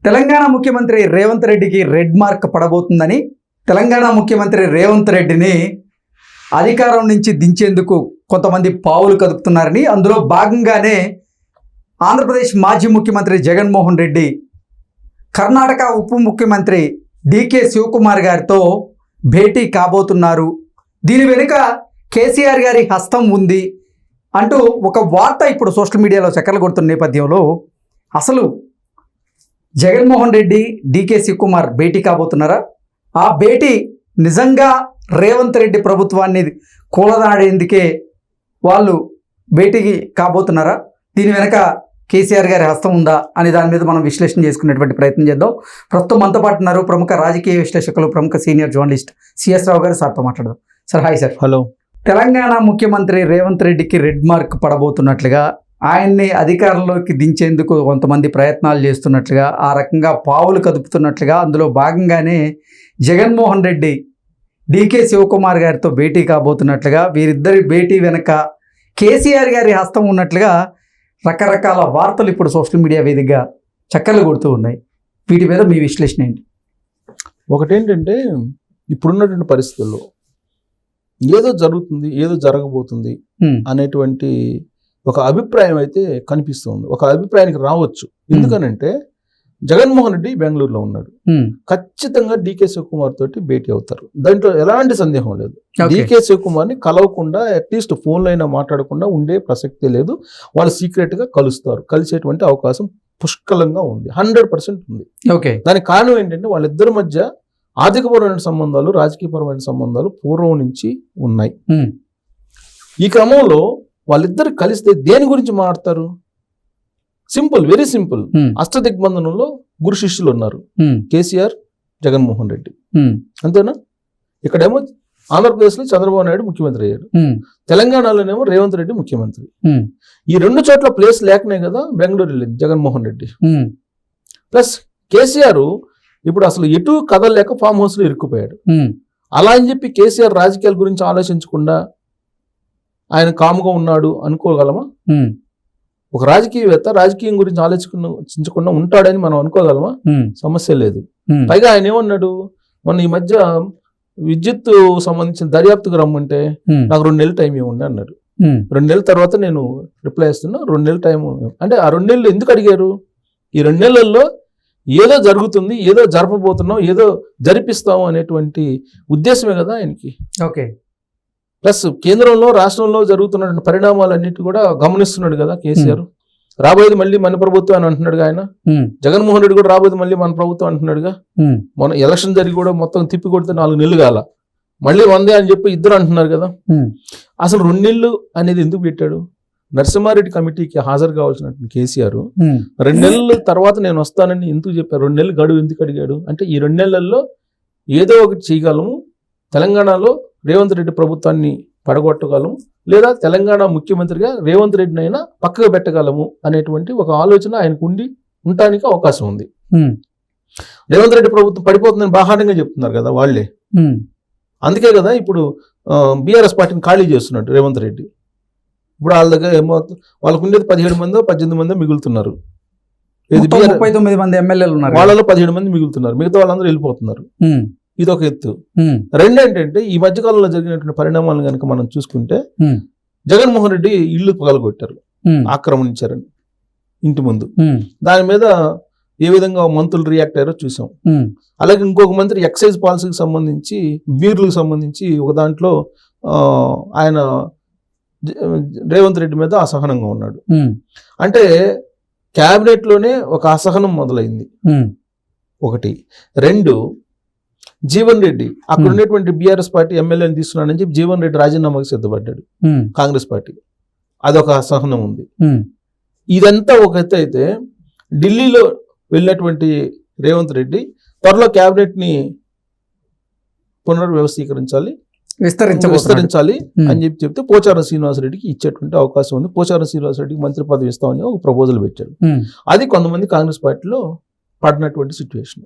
తెలంగాణ ముఖ్యమంత్రి రేవంత్ రెడ్డికి red mark పడబోతుందని Telangana ముఖ్యమంత్రి రేవంత్ రెడ్డిని అధికారం నుంచి దించేందుకు కొంతమంది పావులు కదుపుతున్నారని, అందులో భాగంగానే ఆంధ్రప్రదేశ్ మాజీ ముఖ్యమంత్రి జగన్మోహన్ రెడ్డి కర్ణాటక ఉప ముఖ్యమంత్రి డికే శివకుమార్ గారితో భేటీ కాబోతున్నారు. దీని వెనుక కేసీఆర్ గారి హస్తం ఉంది అంటూ ఒక వార్త ఇప్పుడు సోషల్ మీడియాలో చక్కర్లు కొడుతున్న నేపథ్యంలో అసలు జగన్మోహన్ రెడ్డి డికే శివకుమార్ భేటీ కాబోతున్నారా? ఆ భేటీ నిజంగా రేవంత్ రెడ్డి ప్రభుత్వాన్ని కూలనాడేందుకే వాళ్ళు భేటీకి కాబోతున్నారా? దీని వెనక కేసీఆర్ గారి హస్తం ఉందా అనే దాని మీద మనం విశ్లేషణ చేసుకునేటువంటి ప్రయత్నం చేద్దాం. ప్రస్తుతం మనతో పాటు ఉన్నారు ప్రముఖ రాజకీయ విశ్లేషకులు, ప్రముఖ సీనియర్ జర్నలిస్ట్ సిఎస్ రావు గారు. సార్తో మాట్లాడదాం. Sir, hi sir. Hello. Telangana ముఖ్యమంత్రి రేవంత్ రెడ్డికి రెడ్ మార్క్ పడబోతున్నట్లుగా, ఆయన్ని అధికారంలోకి దించేందుకు కొంతమంది ప్రయత్నాలు చేస్తున్నట్లుగా, ఆ రకంగా పావులు కదుపుతున్నట్లుగా, అందులో భాగంగానే జగన్మోహన్ రెడ్డి డికే శివకుమార్ గారితో భేటీ కాబోతున్నట్లుగా, వీరిద్దరి భేటీ వెనక కేసీఆర్ గారి హస్తం ఉన్నట్లుగా రకరకాల వార్తలు ఇప్పుడు సోషల్ మీడియా వేదికగా చక్కర్లు కొడుతూ ఉన్నాయి. వీటి మీద మీ విశ్లేషణ ఏంటి? ఒకటేంటంటే, ఇప్పుడున్నటువంటి పరిస్థితుల్లో ఏదో జరుగుతుంది, ఏదో జరగబోతుంది అనేటువంటి ఒక అభిప్రాయం అయితే కనిపిస్తుంది. ఒక అభిప్రాయానికి రావచ్చు. ఎందుకనంటే జగన్మోహన్ రెడ్డి బెంగళూరులో ఉన్నాడు. ఖచ్చితంగా డికే శివకుమార్ తోటి భేటీ అవుతారు, దాంట్లో ఎలాంటి సందేహం లేదు. డికే శివకుమార్ ని కలవకుండా, అట్లీస్ట్ ఫోన్లో అయినా మాట్లాడకుండా ఉండే ప్రసక్తే లేదు. వాళ్ళు సీక్రెట్ గా కలుస్తారు. కలిసేటువంటి అవకాశం పుష్కలంగా ఉంది, 100% ఉంది. దానికి కారణం ఏంటంటే, వాళ్ళిద్దరి మధ్య ఆర్థికపరమైన సంబంధాలు, రాజకీయపరమైన సంబంధాలు పూర్వం నుంచి ఉన్నాయి. ఈ క్రమంలో వాళ్ళిద్దరు కలిస్తే దేని గురించి మాట్లాడతారు? Simple, very simple. అష్టదిగ్బంధనంలో గురు శిష్యులు ఉన్నారు, కేసీఆర్, జగన్మోహన్ రెడ్డి, అంతేనా? ఇక్కడేమో ఆంధ్రప్రదేశ్ లో చంద్రబాబు నాయుడు ముఖ్యమంత్రి అయ్యాడు, తెలంగాణలోనేమో రేవంత్ రెడ్డి ముఖ్యమంత్రి. ఈ రెండు చోట్ల ప్లేస్ లేకనే కదా బెంగళూరు వెళ్ళింది జగన్మోహన్ రెడ్డి. ప్లస్ కేసీఆర్ ఇప్పుడు అసలు ఎటు కదలలేక ఫామ్ హౌస్ లో ఇరుక్కుపోయాడు. అలా అని చెప్పి కేసీఆర్ రాజకీయాల గురించి ఆలోచించకుండా ఆయన కాముగా ఉన్నాడు అనుకోగలమా? ఒక రాజకీయవేత్త రాజకీయం గురించి ఆలోచించకుండా ఉంటాడని మనం అనుకోగలమా? సమస్య లేదు. పైగా ఆయన ఏమన్నాడు, మొన్న ఈ మధ్య విద్యుత్ సంబంధించిన దర్యాప్తుకు రమ్మంటే నాకు 2 నెలలు టైం ఇవ్వండి అన్నాడు. 2 నెలల తర్వాత నేను రిప్లై ఇస్తున్నా, 2 నెలల టైం. అంటే ఆ 2 నెలలు ఎందుకు అడిగారు? ఈ 2 నెలల్లో ఏదో జరుగుతుంది, ఏదో జరపబోతున్నాం, ఏదో జరిపిస్తాం అనేటువంటి ఉద్దేశమే కదా ఆయనకి. ప్లస్ కేంద్రంలో, రాష్ట్రంలో జరుగుతున్న పరిణామాలన్నిటి కూడా గమనిస్తున్నాడు కదా కేసీఆర్. రాబోయేది మళ్ళీ మన ప్రభుత్వం అని అంటున్నాడుగా ఆయన. జగన్మోహన్ రెడ్డి కూడా రాబోయేది మళ్ళీ మన ప్రభుత్వం అంటున్నాడుగా. మన ఎలక్షన్ జరిగి కూడా మొత్తం తిప్పి కొడితే 4 నెలలు కాల, మళ్ళీ 100 అని చెప్పి ఇద్దరు అంటున్నారు కదా. అసలు 2 నెలలు అనేది ఎందుకు పెట్టాడు? నరసింహారెడ్డి కమిటీకి హాజరు కావాల్సినటువంటి కేసీఆర్ 2 నెలల తర్వాత నేను వస్తానని ఎందుకు చెప్పారు? 2 నెలలు గడువు ఎందుకు అడిగాడు? అంటే ఈ 2 నెలల్లో ఏదో ఒకటి చేయగలము, తెలంగాణలో రేవంత్ రెడ్డి ప్రభుత్వాన్ని పడగొట్టగలము, లేదా తెలంగాణ ముఖ్యమంత్రిగా రేవంత్ రెడ్డిని అయినా పక్కగా పెట్టగలము అనేటువంటి ఒక ఆలోచన ఆయనకు ఉండటానికి అవకాశం ఉంది. రేవంత్ రెడ్డి ప్రభుత్వం పడిపోతుందని బాహాటంగా చెప్తున్నారు కదా వాళ్ళే. అందుకే కదా ఇప్పుడు బీఆర్ఎస్ పార్టీని ఖాళీ చేస్తున్నాడు రేవంత్ రెడ్డి. ఇప్పుడు వాళ్ళ దగ్గర వాళ్ళకు ఉండేది 17 మందో 18 మందో మిగులుతున్నారు. 39 మంది ఎమ్మెల్యేలు ఉన్నారు, వాళ్ళలో 17 మంది మిగులుతున్నారు, మిగతా వాళ్ళందరూ వెళ్ళిపోతున్నారు. ఇది ఒక ఎత్తు. రెండేంటంటే, ఈ మధ్యకాలంలో జరిగినటువంటి పరిణామాలను కనుక మనం చూసుకుంటే, జగన్మోహన్ రెడ్డి ఇల్లు పగలగొట్టారు, ఆక్రమించారని ఇంటి ముందు. దాని మీద ఏ విధంగా మంత్రులు రియాక్ట్ అయ్యారో చూసాం. అలాగే ఇంకొక మంత్రి ఎక్సైజ్ పాలసీకి సంబంధించి, బీర్లకు సంబంధించి ఒక దాంట్లో ఆయన రేవంత్ రెడ్డి మీద అసహనంగా ఉన్నాడు. అంటే క్యాబినెట్ లోనే ఒక అసహనం మొదలైంది. ఒకటి. 2, జీవన్ రెడ్డి అక్కడ ఉన్నటువంటి బీఆర్ఎస్ పార్టీ ఎమ్మెల్యేని తీసుకున్నాడని చెప్పి జీవన్ రెడ్డి రాజీనామాకి సిద్ధపడ్డాడు కాంగ్రెస్ పార్టీ. అదొక అసహనం ఉంది. ఇదంతా ఒక ఎత్తు అయితే, ఢిల్లీలో వెళ్ళినటువంటి రేవంత్ రెడ్డి త్వరలో క్యాబినెట్ ని పునర్వ్యవస్థీకరించాలి, విస్తరించాలి అని చెప్పి చెప్తే పోచారం శ్రీనివాసరెడ్డికి ఇచ్చేటువంటి అవకాశం ఉంది. పోచారం శ్రీనివాసరెడ్డికి మంత్రి పదవి ఇస్తామని ఒక ప్రపోజల్ పెట్టాడు. అది కొంతమంది కాంగ్రెస్ పార్టీలో పడినటువంటి సిచ్యువేషన్.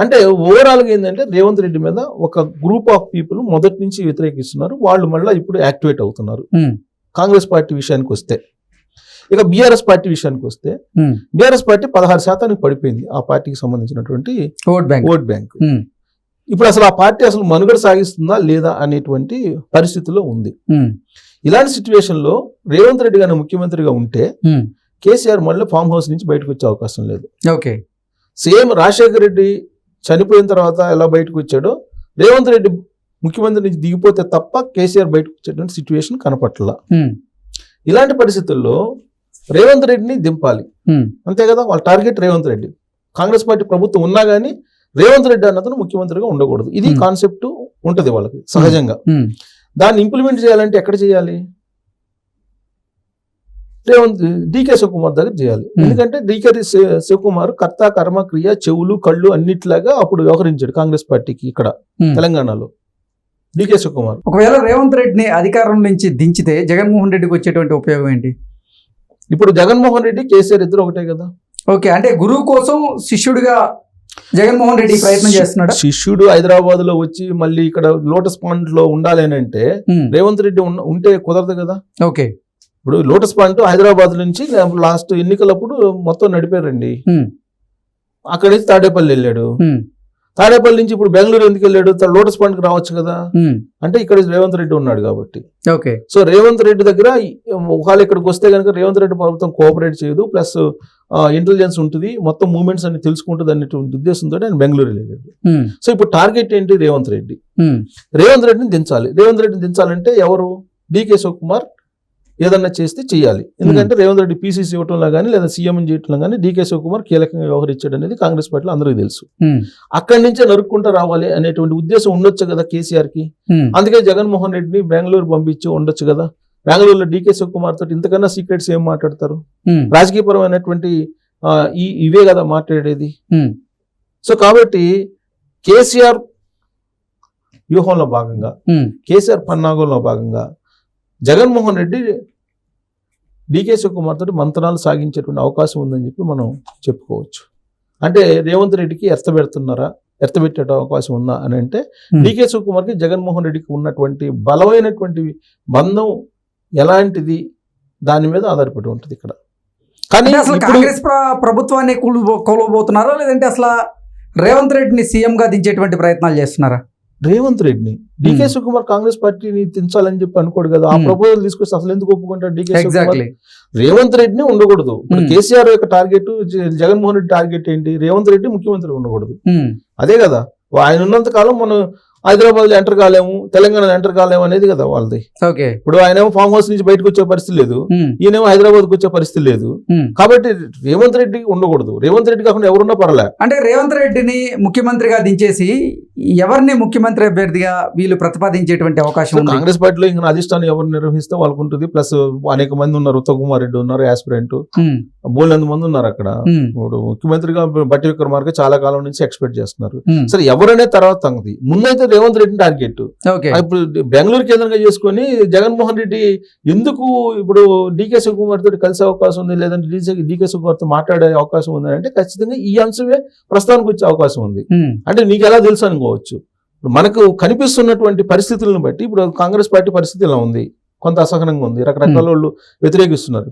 అంటే ఓవరాల్గా ఏంటంటే, రేవంత్ రెడ్డి మీద ఒక గ్రూప్ ఆఫ్ పీపుల్ మొదటి నుంచి వ్యతిరేకిస్తున్నారు, వాళ్ళు మళ్ళీ ఇప్పుడు యాక్టివేట్ అవుతున్నారు కాంగ్రెస్ పార్టీ విషయానికి వస్తే. ఇక బీఆర్ఎస్ పార్టీ విషయానికి వస్తే బీఆర్ఎస్ పార్టీ 16% పడిపోయింది ఆ పార్టీకి సంబంధించినటువంటి ఓట్ బ్యాంక్. ఇప్పుడు అసలు ఆ పార్టీ అసలు మనుగడ సాగిస్తుందా లేదా అనేటువంటి పరిస్థితిలో ఉంది. ఇలాంటి సిచ్యువేషన్ లో రేవంత్ రెడ్డి గారిని ముఖ్యమంత్రిగా ఉంటే కేసీఆర్ మళ్ళీ ఫామ్ హౌస్ నుంచి బయటకు వచ్చే అవకాశం లేదు. ఓకే, సేమ్ రాజశేఖర రెడ్డి చనిపోయిన తర్వాత ఎలా బయటకు వచ్చాడో రేవంత్ రెడ్డి ముఖ్యమంత్రి నుంచి దిగిపోతే తప్ప కేసీఆర్ బయటకు వచ్చేటువంటి సిచ్యువేషన్ కనపట్ల. ఇలాంటి పరిస్థితుల్లో రేవంత్ రెడ్డిని దింపాలి, అంతే కదా. వాళ్ళ టార్గెట్ రేవంత్ రెడ్డి. కాంగ్రెస్ పార్టీ ప్రభుత్వం ఉన్నా కానీ రేవంత్ రెడ్డి అన్నతను ముఖ్యమంత్రిగా ఉండకూడదు. ఇది కాన్సెప్ట్ ఉంటది వాళ్ళకి సహజంగా. దాన్ని ఇంప్లిమెంట్ చేయాలంటే ఎక్కడ చేయాలి? డీకే శివకుమార్ దగ్గర చేయాలి. ఎందుకంటే డీకే శివకుమార్ కర్త కర్మ క్రియ చెవులు కళ్ళు అన్నిట్లాగా అప్పుడు వ్యవహరించాడు కాంగ్రెస్ పార్టీకి ఇక్కడ తెలంగాణలో. డీకే శివకుమార్ ఒకవేళ రేవంత్ రెడ్డిని అధికారం నుంచి దించితే జగన్మోహన్ రెడ్డికి వచ్చేటువంటి ఉపయోగం ఏంటి? ఇప్పుడు జగన్మోహన్ రెడ్డి కేసీఆర్ ఇద్దరు ఒకటే కదా. ఓకే, అంటే గురువు కోసం శిష్యుడిగా జగన్మోహన్ రెడ్డి ప్రయత్నం చేస్తున్నాడు. శిష్యుడు హైదరాబాద్ లో వచ్చి మళ్ళీ ఇక్కడ లోటస్ పాయింట్ లో ఉండాలి అని అంటే రేవంత్ రెడ్డి ఉంటే కుదరదు కదా. ఓకే, ఇప్పుడు లోటస్ పాయింట్ హైదరాబాద్ నుంచి లాస్ట్ ఎన్నికలప్పుడు మొత్తం నడిపారండి. అక్కడి నుంచి తాడేపల్లి వెళ్ళాడు. తాడేపల్లి నుంచి ఇప్పుడు బెంగళూరు ఎందుకు వెళ్ళాడు? లోటస్ పాయింట్ కి రావచ్చు కదా. అంటే ఇక్కడ రేవంత్ రెడ్డి ఉన్నాడు కాబట్టి. ఓకే, సో రేవంత్ రెడ్డి దగ్గర ఒకవేళ ఇక్కడికి వస్తే కనుక రేవంత్ రెడ్డి ప్రభుత్వం కోఆపరేట్ చేయదు, ప్లస్ ఇంటెలిజెన్స్ ఉంటుంది, మొత్తం మూవ్మెంట్స్ అన్ని తెలుసుకుంటుంది అనేటువంటి ఉద్దేశంతో ఆయన బెంగళూరు వెళ్ళాడు. సో ఇప్పుడు టార్గెట్ ఏంటి? రేవంత్ రెడ్డి. రేవంత్ రెడ్డిని దించాలి. రేవంత్ రెడ్డిని దించాలంటే ఎవరు? డీకే శివకుమార్ ఏదన్నా చేస్తే చెయ్యాలి. ఎందుకంటే రేవంత్ రెడ్డి పీసీసీ ఇవ్వటంలో కానీ లేదా సీఎం చేయటంలో కానీ డీకే శివకుమార్ కీలకంగా వ్యవహరించాడు అనేది కాంగ్రెస్ పార్టీలో అందరికీ తెలుసు. అక్కడి నుంచే నరుక్కుంటూ రావాలి అనేటువంటి ఉద్దేశం ఉండొచ్చు కదా కేసీఆర్ కి. అందుకే జగన్మోహన్ రెడ్డిని బెంగళూరు పంపించి ఉండొచ్చు కదా. బెంగళూరులో డీకే శివకుమార్ తోటి ఇంతకన్నా సీక్రెట్స్ ఏం మాట్లాడతారు? రాజకీయపరమైనటువంటి ఇవే కదా మాట్లాడేది. సో కాబట్టి కేసీఆర్ వ్యూహంలో భాగంగా, కేసీఆర్ పన్నాగంలో భాగంగా జగన్మోహన్ రెడ్డి డీకే శివకుమార్ తోటి మంత్రాలు సాగించేటువంటి అవకాశం ఉందని చెప్పి మనం చెప్పుకోవచ్చు. అంటే రేవంత్ రెడ్డికి ఎర్తబెట్టే అవకాశం ఉందా అని అంటే డీకే శివకుమార్కి జగన్మోహన్ రెడ్డికి ఉన్నటువంటి బలమైనటువంటి బంధం ఎలాంటిది దాని మీద ఆధారపడి ఉంటుంది ఇక్కడ. కానీ అసలు కాంగ్రెస్ ప్రభుత్వాన్ని కూలబోతున్నారా లేదంటే అసలు రేవంత్ రెడ్డిని సీఎం గా దించేటువంటి ప్రయత్నాలు చేస్తున్నారా? రేవంత్ రెడ్డిని. డీకే శివకుమార్ కాంగ్రెస్ పార్టీని దించాలని చెప్పి అనుకోడు కదా. ఆ ప్రపోజల్ తీసుకొస్తే అసలు ఎందుకు ఒప్పుకుంటారు డీకే శివకుమార్? రేవంత్ రెడ్డిని ఉండకూడదు. కేసీఆర్ యొక్క టార్గెట్, జగన్మోహన్ రెడ్డి టార్గెట్ ఏంటి? రేవంత్ రెడ్డి ముఖ్యమంత్రి ఉండకూడదు. అదే కదా. ఆయన ఉన్నంత కాలం మనం హైదరాబాద్ లో ఎంటర్ కాలేము, తెలంగాణలో ఎంటర్ కాలేము అనేది కదా వాళ్ళది. ఇప్పుడు ఆయనేమో ఫామ్ హౌస్ నుంచి బయటకు వచ్చే పరిస్థితి లేదు, ఈయనేమో హైదరాబాద్ కు వచ్చే పరిస్థితి లేదు. కాబట్టి రేవంత్ రెడ్డి ఉండకూడదు. రేవంత్ రెడ్డి కాకుండా ఎవరున్నా పర్లే. అంటే రేవంత్ రెడ్డిని ముఖ్యమంత్రిగా దించేసి ఎవరిని ముఖ్యమంత్రి అభ్యర్థిగా వీళ్ళు ప్రతిపాదించేటువంటి అవకాశం ఉంది. కాంగ్రెస్ పార్టీలో ఇంకా అధిష్టానం ఎవరు నిర్వహిస్తే వాళ్ళకు ఉంటుంది. ప్లస్ అనేక మంది ఉన్నారు. ఉత్తమ్ కుమార్ రెడ్డి ఉన్నారు, యాస్పిరెంట్ బోల్నంత మంది ఉన్నారు అక్కడ. ఇప్పుడు ముఖ్యమంత్రిగా బట్టి విక్రమార్క చాలా కాలం నుంచి ఎక్స్పెక్ట్ చేస్తున్నారు. సరే ఎవరనే తర్వాత సంగతి, ముందైతే రేవంత్ రెడ్డి టార్గెట్. ఇప్పుడు బెంగళూరు కేంద్రంగా చేసుకుని జగన్మోహన్ రెడ్డి ఎందుకు ఇప్పుడు డీకే శివకుమార్ తోటి కలిసే అవకాశం ఉంది, లేదంటే డీకే శివకుమార్ తో మాట్లాడే అవకాశం ఉంది అంటే ఖచ్చితంగా ఈ అంశమే ప్రస్తుతానికి వచ్చే అవకాశం ఉంది. అంటే నీకు ఎలా తెలుసు అనుకోవచ్చు. మనకు కనిపిస్తున్నటువంటి పరిస్థితులను బట్టి ఇప్పుడు కాంగ్రెస్ పార్టీ పరిస్థితి ఇలా ఉంది, కొంత అసహనంగా ఉంది, రకరకాల వాళ్ళు వ్యతిరేకిస్తున్నారు.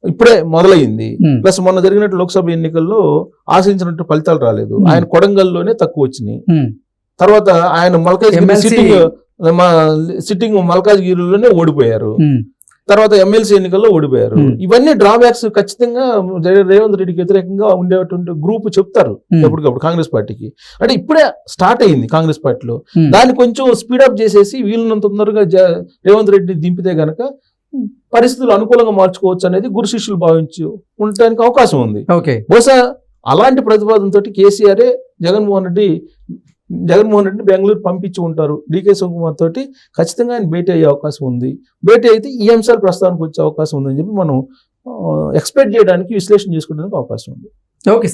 ఇప్పుడే మొదలైంది. ప్లస్ మొన్న జరిగినట్టు లోక్సభ ఎన్నికల్లో ఆశించినట్టు ఫలితాలు రాలేదు. ఆయన కొడంగల్లోనే తక్కువ వచ్చినాయి. తర్వాత ఆయన సిట్టింగ్ మల్కాజ్గిరిలోనే ఓడిపోయారు. తర్వాత ఎమ్మెల్సీ ఎన్నికల్లో ఓడిపోయారు. ఇవన్నీ డ్రాబ్యాక్స్ ఖచ్చితంగా రేవంత్ రెడ్డికి వ్యతిరేకంగా ఉండేటువంటి గ్రూప్ చెప్తారు ఎప్పటికప్పుడు కాంగ్రెస్ పార్టీకి. అంటే ఇప్పుడే స్టార్ట్ అయింది కాంగ్రెస్ పార్టీలో. దాన్ని కొంచెం స్పీడప్ చేసేసి వీళ్ళనంత తొందరగా రేవంత్ రెడ్డి దింపితే గనక పరిస్థితులు అనుకూలంగా మార్చుకోవచ్చు అనేది గురు శిష్యులు భావించి ఉండటానికి అవకాశం ఉంది. బహుశా అలాంటి ప్రతిపాదనతో కేసీఆర్ జగన్మోహన్ రెడ్డి బెంగళూరు పంపించి ఉంటారు. డీకే శివకుమార్ తోటి ఖచ్చితంగా ఆయన భేటీ అయ్యే అవకాశం ఉంది. భేటీ అయితే ఈ అంశాలు ప్రస్తావనకు వచ్చే అవకాశం ఉందని చెప్పి మనం ఎక్స్పెక్ట్ చేయడానికి, విశ్లేషణ చేసుకోవడానికి అవకాశం ఉంది. ఓకే.